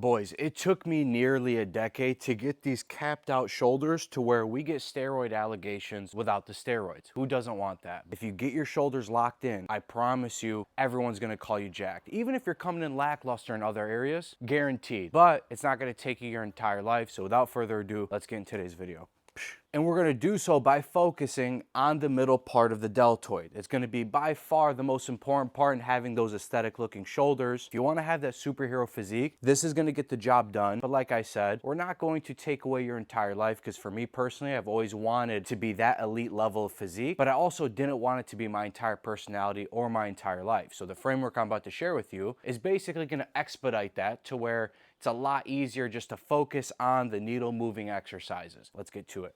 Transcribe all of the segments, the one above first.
Boys, it took me nearly a decade to get these capped out shoulders to where we get steroid allegations without the steroids. Who doesn't want that? If you get your shoulders locked in, I promise you, everyone's gonna call you jacked. Even if you're coming in lackluster in other areas, guaranteed. But it's not gonna take you your entire life. So without further ado, let's get into today's video. And we're gonna do so by focusing on the middle part of the deltoid. It's gonna be by far the most important part in having those aesthetic looking shoulders. If you wanna have that superhero physique, this is gonna get the job done. But like I said, we're not going to take away your entire life, because for me personally, I've always wanted to be that elite level of physique, but I also didn't want it to be my entire personality or my entire life. So the framework I'm about to share with you is basically gonna expedite that to where it's a lot easier just to focus on the needle moving exercises. Let's get to it.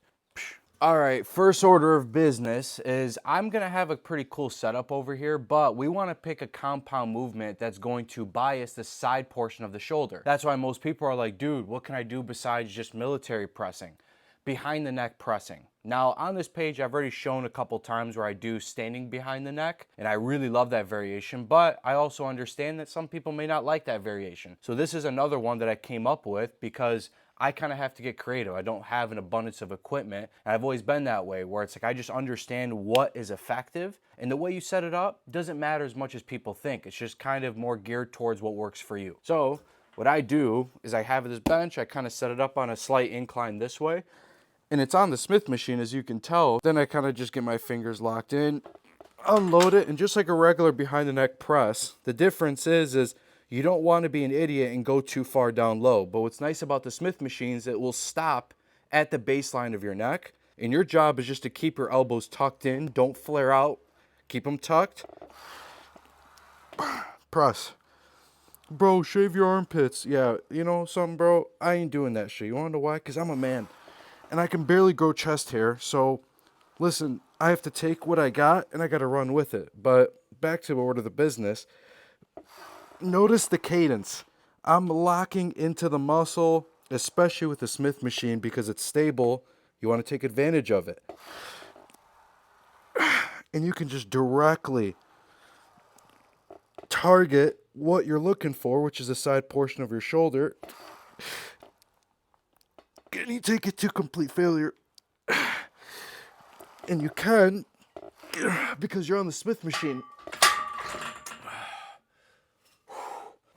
All right, first order of business is I'm gonna have a pretty cool setup over here, but we wanna pick a compound movement that's going to bias the side portion of the shoulder. That's why most people are like, dude, what can I do besides just military pressing? Behind the neck pressing. Now on this page, I've already shown a couple times where I do standing behind the neck, and I really love that variation, but I also understand that some people may not like that variation. So this is another one that I came up with because I kind of have to get creative. I don't have an abundance of equipment, and I've always been that way, where it's like I just understand what is effective, and the way you set it up doesn't matter as much as people think. It's just kind of more geared towards what works for you. So what I do is I have this bench, I kind of set it up on a slight incline this way, and it's on the Smith machine, as you can tell. Then I kind of just get my fingers locked in, unload it, and just like a regular behind the neck press, the difference is you don't want to be an idiot and go too far down low. But what's nice about the Smith machines, it will stop at the baseline of your neck. And your job is just to keep your elbows tucked in. Don't flare out. Keep them tucked. Press. Bro, shave your armpits. Yeah, you know something, bro? I ain't doing that shit. You wanna know why? Because I'm a man. And I can barely grow chest hair. So, listen, I have to take what I got and I got to run with it. But back to order of the business. Notice the cadence. I'm locking into the muscle, especially with the Smith machine, because it's stable. You want to take advantage of it. And you can just directly target what you're looking for, which is the side portion of your shoulder. And you take it to complete failure. And you can, because you're on the Smith machine.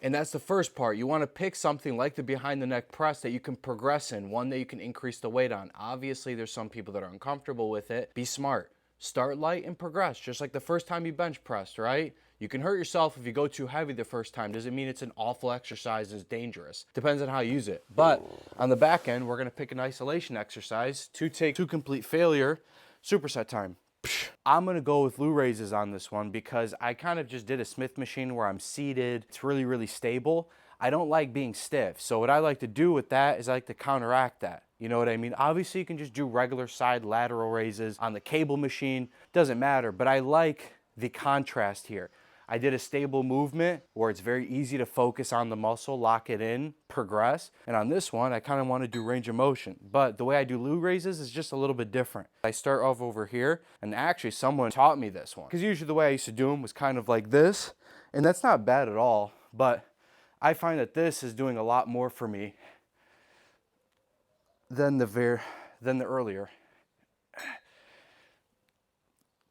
And that's the first part. You want to pick something like the behind the neck press that you can progress in, one that you can increase the weight on. Obviously, there's some people that are uncomfortable with it. Be smart. Start light and progress, just like the first time you bench pressed, right? You can hurt yourself if you go too heavy the first time. Doesn't mean it's an awful exercise, it's dangerous. Depends on how you use it. But on the back end, we're gonna pick an isolation exercise to take to complete failure, superset time. I'm gonna go with Lou raises on this one because I kind of just did a Smith machine where I'm seated. It's really, really stable. I don't like being stiff. So what I like to do with that is I like to counteract that. You know what I mean? Obviously you can just do regular side lateral raises on the cable machine. Doesn't matter, but I like the contrast here. I did a stable movement where it's very easy to focus on the muscle, lock it in, progress. And on this one, I kind of want to do range of motion. But the way I do Lou raises is just a little bit different. I start off over here, and actually someone taught me this one. Because usually the way I used to do them was kind of like this, and that's not bad at all. But I find that this is doing a lot more for me than the earlier.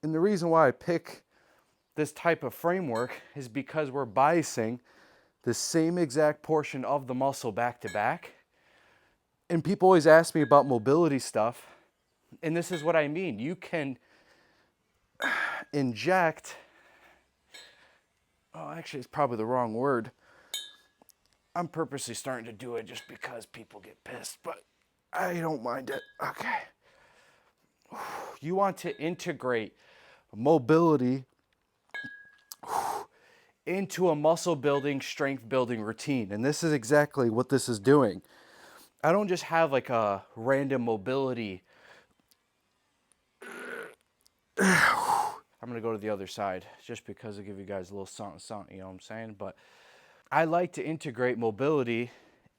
And the reason why I pick this type of framework is because we're biasing the same exact portion of the muscle back to back. And people always ask me about mobility stuff, and this is what I mean. You can inject, oh, actually it's probably the wrong word. I'm purposely starting to do it just because people get pissed, but I don't mind it. Okay. You want to integrate mobility into a muscle building, strength building routine. And this is exactly what this is doing. I don't just have like a random mobility. I'm gonna go to the other side just because I'll give you guys a little something, you know what I'm saying? But I like to integrate mobility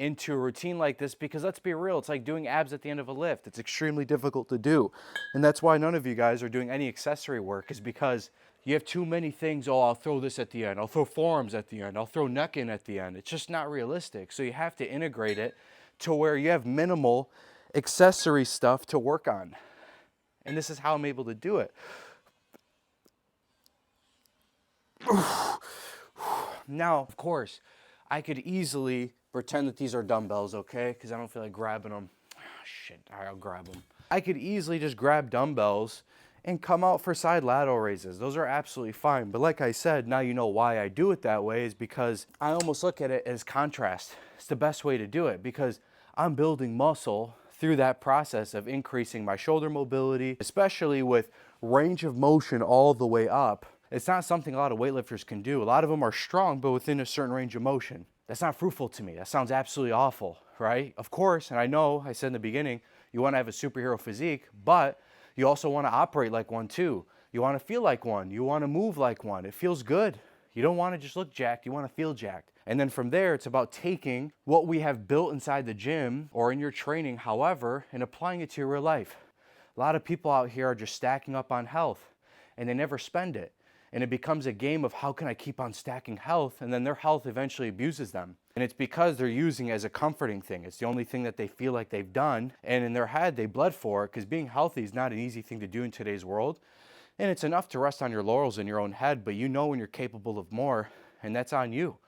into a routine like this, because let's be real, it's like doing abs at the end of a lift. It's extremely difficult to do. And that's why none of you guys are doing any accessory work, is because you have too many things. Oh, I'll throw this at the end. I'll throw forearms at the end. I'll throw neck in at the end. It's just not realistic. So you have to integrate it to where you have minimal accessory stuff to work on. And this is how I'm able to do it. Now, of course, I could easily pretend that these are dumbbells, okay? Because I don't feel like grabbing them. Oh, shit, all right, I'll grab them. I could easily just grab dumbbells and come out for side lateral raises. Those are absolutely fine. But like I said, now you know why I do it that way, is because I almost look at it as contrast. It's the best way to do it, because I'm building muscle through that process of increasing my shoulder mobility, especially with range of motion all the way up. It's not something a lot of weightlifters can do. A lot of them are strong, but within a certain range of motion. That's not fruitful to me. That sounds absolutely awful, right? Of course, and I know I said in the beginning, you want to have a superhero physique, but you also want to operate like one too. You want to feel like one. You want to move like one. It feels good. You don't want to just look jacked. You want to feel jacked. And then from there, it's about taking what we have built inside the gym or in your training, however, and applying it to your real life. A lot of people out here are just stacking up on health, and they never spend it. And it becomes a game of how can I keep on stacking health, and then their health eventually abuses them. And it's because they're using it as a comforting thing. It's the only thing that they feel like they've done, and in their head they bled for it, because being healthy is not an easy thing to do in today's world. And it's enough to rest on your laurels in your own head, but you know when you're capable of more, and that's on you,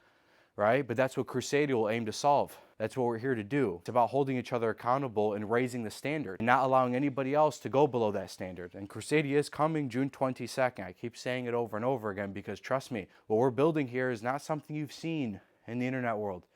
right? But that's what Crusadia will aim to solve. That's what we're here to do. It's about holding each other accountable and raising the standard, and not allowing anybody else to go below that standard. And Crusadia is coming June 22nd. I keep saying it over and over again, because trust me, what we're building here is not something you've seen in the internet world.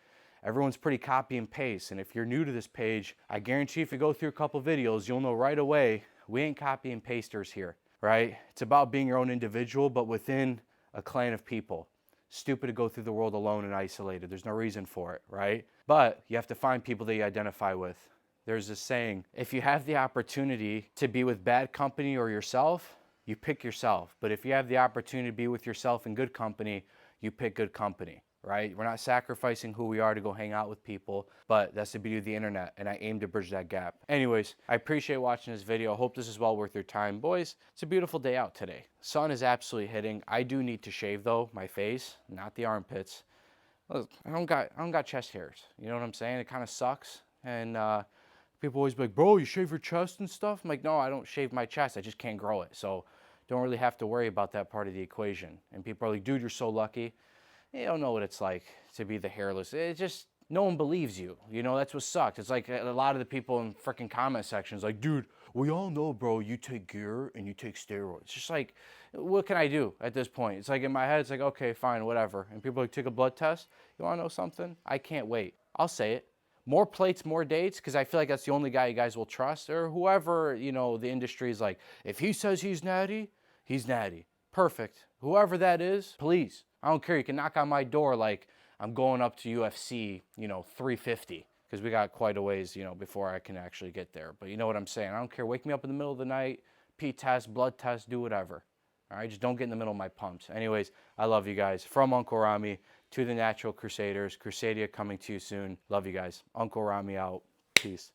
Everyone's pretty copy and paste, and if you're new to this page, I guarantee if you go through a couple videos, you'll know right away, we ain't copy and pasters here, right? It's about being your own individual, but within a clan of people. Stupid to go through the world alone and isolated. There's no reason for it, right? But you have to find people that you identify with. There's this saying, if you have the opportunity to be with bad company or yourself, you pick yourself. But if you have the opportunity to be with yourself in good company, you pick good company, right? We're not sacrificing who we are to go hang out with people, but that's the beauty of the internet, and I aim to bridge that gap. Anyways, I appreciate watching this video. I hope this is well worth your time. Boys, it's a beautiful day out today. Sun is absolutely hitting. I do need to shave though, my face, not the armpits. I don't got chest hairs. You know what I'm saying? It kind of sucks. And people always be like, bro, you shave your chest and stuff? I'm like, no, I don't shave my chest. I just can't grow it. So don't really have to worry about that part of the equation. And people are like, dude, you're so lucky. You don't know what it's like to be the hairless. It just, no one believes you. You know, that's what sucks. It's like a lot of the people in freaking comment sections like, dude, we all know, bro, you take gear and you take steroids. It's just like, what can I do at this point? It's like in my head, it's like, okay, fine, whatever. And people are like, take a blood test. You want to know something? I can't wait. I'll say it. More plates, more dates, because I feel like that's the only guy you guys will trust, or whoever, you know, the industry is like, if he says he's natty, he's natty. Perfect. Whoever that is, please. I don't care. You can knock on my door like I'm going up to UFC, you know, 350, because we got quite a ways, you know, before I can actually get there. But you know what I'm saying? I don't care. Wake me up in the middle of the night, pee test, blood test, do whatever. All right, just don't get in the middle of my pumps. Anyways, I love you guys. From Uncle Rami to the Natural Crusaders, Crusadia coming to you soon. Love you guys. Uncle Rami out. Peace.